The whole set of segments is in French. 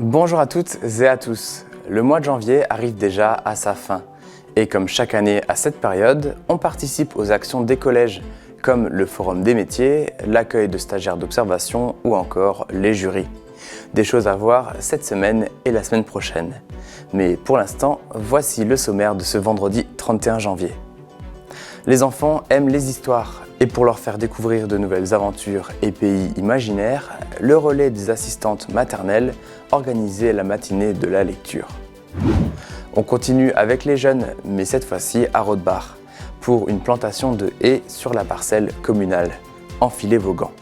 Bonjour à toutes et à tous. Le mois de janvier arrive déjà à sa fin. Et comme chaque année à cette période, on participe aux actions des collèges, comme le forum des métiers, l'accueil de stagiaires d'observation ou encore les jurys. Des choses à voir cette semaine et la semaine prochaine. Mais pour l'instant, voici le sommaire de ce vendredi 31 janvier. Les enfants aiment les histoires et pour leur faire découvrir de nouvelles aventures et pays imaginaires, le relais des assistantes maternelles organisait la matinée de la lecture. On continue avec les jeunes, mais cette fois-ci à Rothbach, pour une plantation de haies sur la parcelle communale. Enfilez vos gants.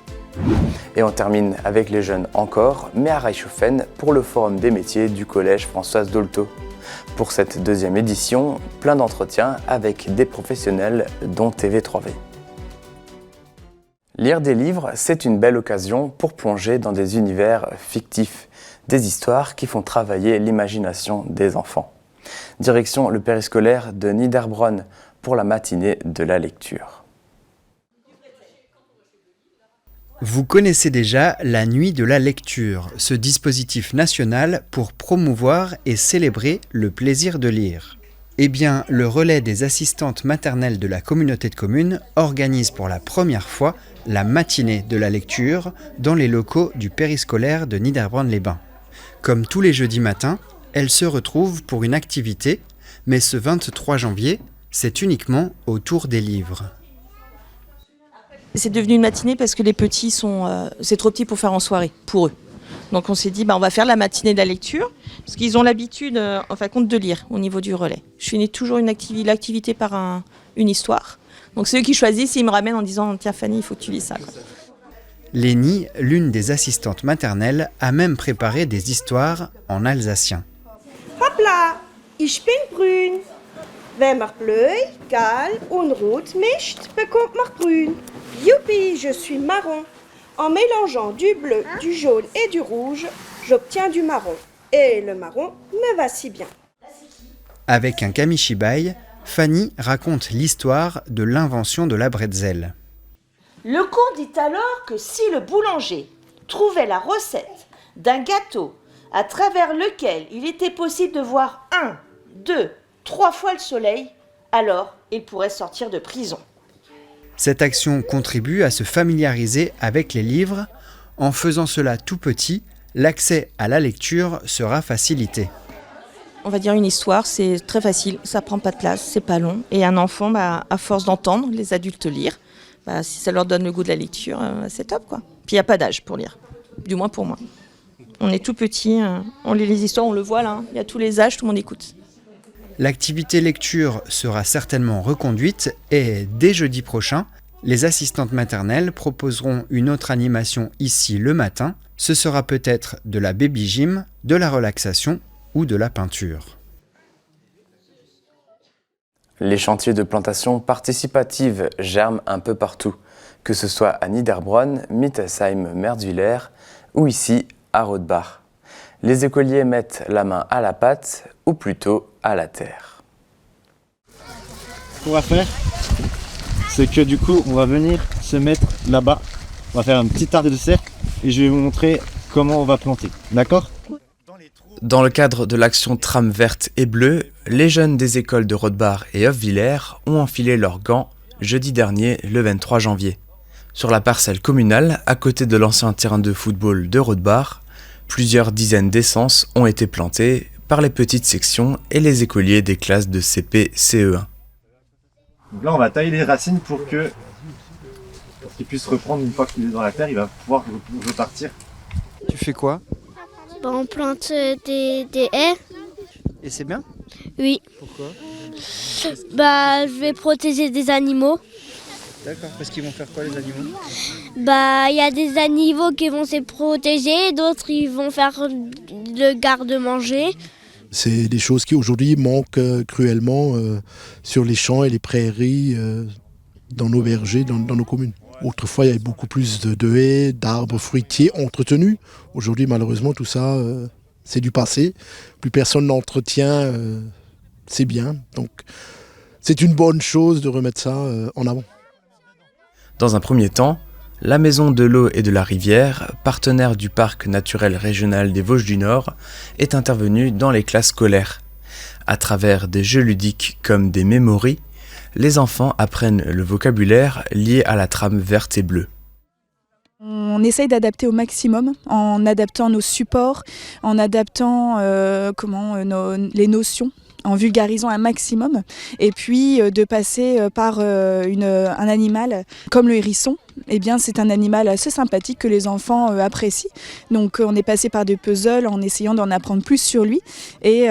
Et on termine avec les jeunes encore, mais à Reichshofen pour le forum des métiers du collège Françoise Dolto. Pour cette deuxième édition, plein d'entretiens avec des professionnels dont TV3V. Lire des livres, c'est une belle occasion pour plonger dans des univers fictifs, des histoires qui font travailler l'imagination des enfants. Direction le périscolaire de Niederbronn pour la matinée de la lecture. Vous connaissez déjà la Nuit de la lecture, ce dispositif national pour promouvoir et célébrer le plaisir de lire. Eh bien, le relais des assistantes maternelles de la communauté de communes organise pour la première fois la matinée de la lecture dans les locaux du périscolaire de Niederbronn-les-Bains. Comme tous les jeudis matins, elles se retrouvent pour une activité, mais ce 23 janvier, c'est uniquement autour des livres. C'est devenu une matinée parce que les petits c'est trop petit pour faire en soirée, pour eux. Donc on s'est dit, on va faire la matinée de la lecture, parce qu'ils ont l'habitude, de lire au niveau du relais. Je finis toujours l'activité par une histoire. Donc c'est eux qui choisissent et ils me ramènent en disant, tiens Fanny, il faut que tu lis ça. Quoi. Lénie, l'une des assistantes maternelles, a même préparé des histoires en alsacien. Hoppla, ich bin brun. Wenn man bleu, kahl und rot mischt, bekommt man brun. Youpi, je suis marron. En mélangeant du bleu, du jaune et du rouge, j'obtiens du marron. Et le marron me va si bien. Avec un kamishibai, Fanny raconte l'histoire de l'invention de la bretzel. Le conte dit alors que si le boulanger trouvait la recette d'un gâteau à travers lequel il était possible de voir 1, 2, 3 fois le soleil, alors il pourrait sortir de prison. Cette action contribue à se familiariser avec les livres. En faisant cela tout petit, l'accès à la lecture sera facilité. On va dire une histoire, c'est très facile, ça prend pas de place, c'est pas long. Et un enfant, à force d'entendre les adultes lire, si ça leur donne le goût de la lecture, c'est top quoi. Puis il n'y a pas d'âge pour lire, du moins pour moi. On est tout petit, on lit les histoires, on le voit là, il y a tous les âges, tout le monde écoute. L'activité lecture sera certainement reconduite et dès jeudi prochain, les assistantes maternelles proposeront une autre animation ici le matin. Ce sera peut-être de la baby gym, de la relaxation ou de la peinture. Les chantiers de plantation participative germent un peu partout, que ce soit à Niederbronn, Mittelsheim, Merzwiller ou ici à Rothbach. Les écoliers mettent la main à la pâte, ou plutôt à la terre. Ce qu'on va faire, c'est que du coup, on va venir se mettre là-bas. On va faire un petit arc de cercle et je vais vous montrer comment on va planter. D'accord ? Dans le cadre de l'action Trame verte et bleue, les jeunes des écoles de Rothbach et Hofwiller ont enfilé leurs gants jeudi dernier, le 23 janvier. Sur la parcelle communale, à côté de l'ancien terrain de football de Rothbach, plusieurs dizaines d'essences ont été plantées par les petites sections et les écoliers des classes de CP, CE1. Donc là, on va tailler les racines pour qu'il puisse reprendre une fois qu'il est dans la terre, il va pouvoir repartir. Tu fais quoi ? On plante des haies. Et c'est bien ? Oui. Pourquoi ? Je vais protéger des animaux. D'accord, parce qu'ils vont faire quoi les animaux ? Il y a des animaux qui vont se protéger, d'autres ils vont faire le garde-manger. C'est des choses qui aujourd'hui manquent cruellement sur les champs et les prairies, dans nos vergers, dans nos communes. Autrefois, il y avait beaucoup plus de haies, d'arbres fruitiers entretenus. Aujourd'hui, malheureusement, tout ça, c'est du passé. Plus personne n'entretient, c'est bien. Donc, c'est une bonne chose de remettre ça en avant. Dans un premier temps, La Maison de l'eau et de la rivière, partenaire du Parc naturel régional des Vosges du Nord, est intervenue dans les classes scolaires. À travers des jeux ludiques comme des mémories, les enfants apprennent le vocabulaire lié à la trame verte et bleue. On essaye d'adapter au maximum en adaptant nos supports, en adaptant les notions, en vulgarisant un maximum, et puis de passer par un animal comme le hérisson. Eh bien, c'est un animal assez sympathique que les enfants apprécient. Donc on est passé par des puzzles en essayant d'en apprendre plus sur lui. Et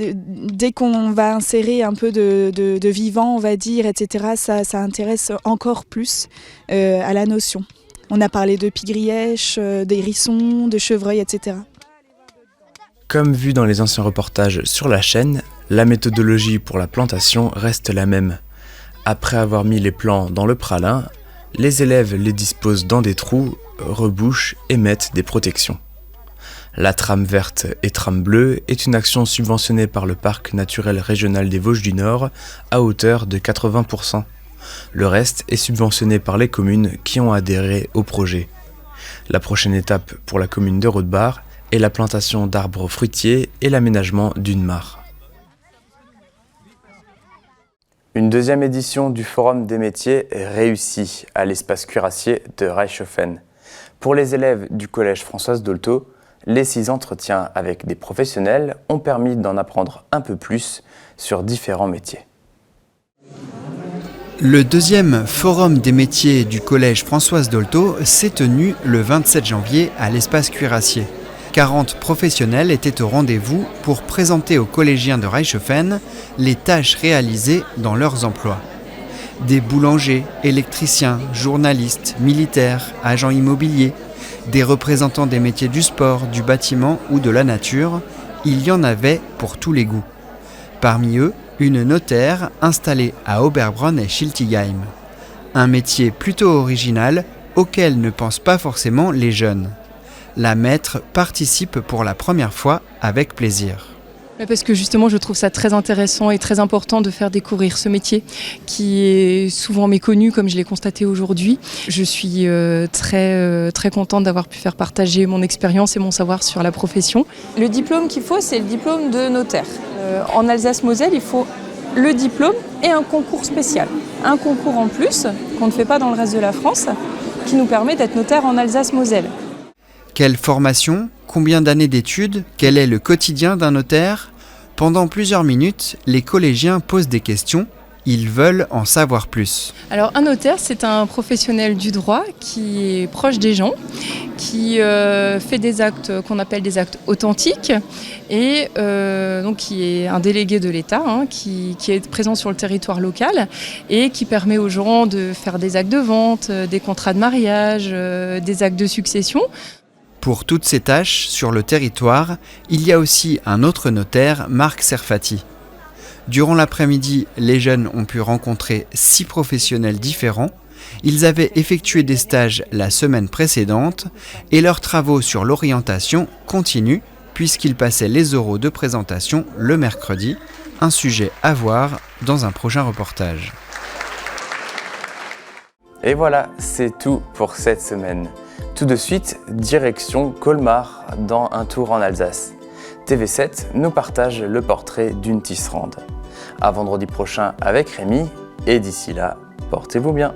dès qu'on va insérer un peu de vivant, on va dire, etc., ça intéresse encore plus à la notion. On a parlé de pie-grièche, d'hérissons, de chevreuils, etc. Comme vu dans les anciens reportages sur la chaîne, la méthodologie pour la plantation reste la même. Après avoir mis les plants dans le pralin, les élèves les disposent dans des trous, rebouchent et mettent des protections. La trame verte et trame bleue est une action subventionnée par le Parc naturel régional des Vosges du Nord à hauteur de 80%. Le reste est subventionné par les communes qui ont adhéré au projet. La prochaine étape pour la commune de Rodebar est la plantation d'arbres fruitiers et l'aménagement d'une mare. Une deuxième édition du Forum des métiers est réussie à l'espace cuirassier de Reichshofen. Pour les élèves du collège Françoise Dolto, les 6 entretiens avec des professionnels ont permis d'en apprendre un peu plus sur différents métiers. Le deuxième Forum des métiers du collège Françoise Dolto s'est tenu le 27 janvier à l'espace cuirassier. 40 professionnels étaient au rendez-vous pour présenter aux collégiens de Reichshofen les tâches réalisées dans leurs emplois. Des boulangers, électriciens, journalistes, militaires, agents immobiliers, des représentants des métiers du sport, du bâtiment ou de la nature, il y en avait pour tous les goûts. Parmi eux, une notaire installée à Oberbronn et Schiltigheim. Un métier plutôt original auquel ne pensent pas forcément les jeunes. La maître participe pour la première fois avec plaisir. Parce que justement, je trouve ça très intéressant et très important de faire découvrir ce métier qui est souvent méconnu, comme je l'ai constaté aujourd'hui. Je suis très contente d'avoir pu faire partager mon expérience et mon savoir sur la profession. Le diplôme qu'il faut, c'est le diplôme de notaire. En Alsace-Moselle, il faut le diplôme et un concours spécial. Un concours en plus, qu'on ne fait pas dans le reste de la France, qui nous permet d'être notaire en Alsace-Moselle. Quelle formation? Combien d'années d'études? Quel est le quotidien d'un notaire? Pendant plusieurs minutes, les collégiens posent des questions. Ils veulent en savoir plus. Alors un notaire, c'est un professionnel du droit qui est proche des gens, qui fait des actes qu'on appelle des actes authentiques et donc qui est un délégué de l'État, qui est présent sur le territoire local et qui permet aux gens de faire des actes de vente, des contrats de mariage, des actes de succession. Pour toutes ces tâches sur le territoire, il y a aussi un autre notaire, Marc Serfati. Durant l'après-midi, les jeunes ont pu rencontrer 6 professionnels différents. Ils avaient effectué des stages la semaine précédente et leurs travaux sur l'orientation continuent puisqu'ils passaient les oraux de présentation le mercredi, un sujet à voir dans un prochain reportage. Et voilà, c'est tout pour cette semaine. Tout de suite, direction Colmar dans un tour en Alsace. TV7 nous partage le portrait d'une tisserande. À vendredi prochain avec Rémi et d'ici là, portez-vous bien.